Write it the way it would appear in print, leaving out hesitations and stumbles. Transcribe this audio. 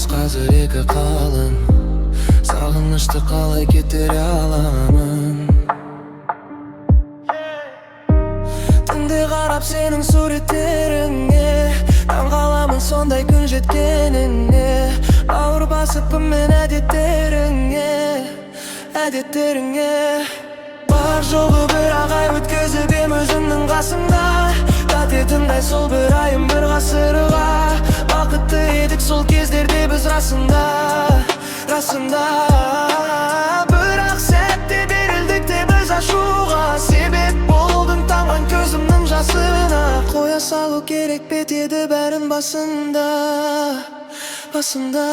Екеуміз қазір екі қалың, сағынышты қалай кетіре аламын. Түнде қарап сенің суреттеріңе, таңғаламын сондай күн жеткеніне. Бауыр басыппын мен әдеттеріңе. Бар жоғы бір ағай өткізіп ем өзімнің қасымда. Қатетімдай сол бір айым бір ғасырға. Бақытты едік сол кездерде біз расында. Бірақ сәтте берілдік те біз ашуға. Себеп болдың тамған көзімнің жасына. Қоя салу керек пе еді бәрін басында. Расында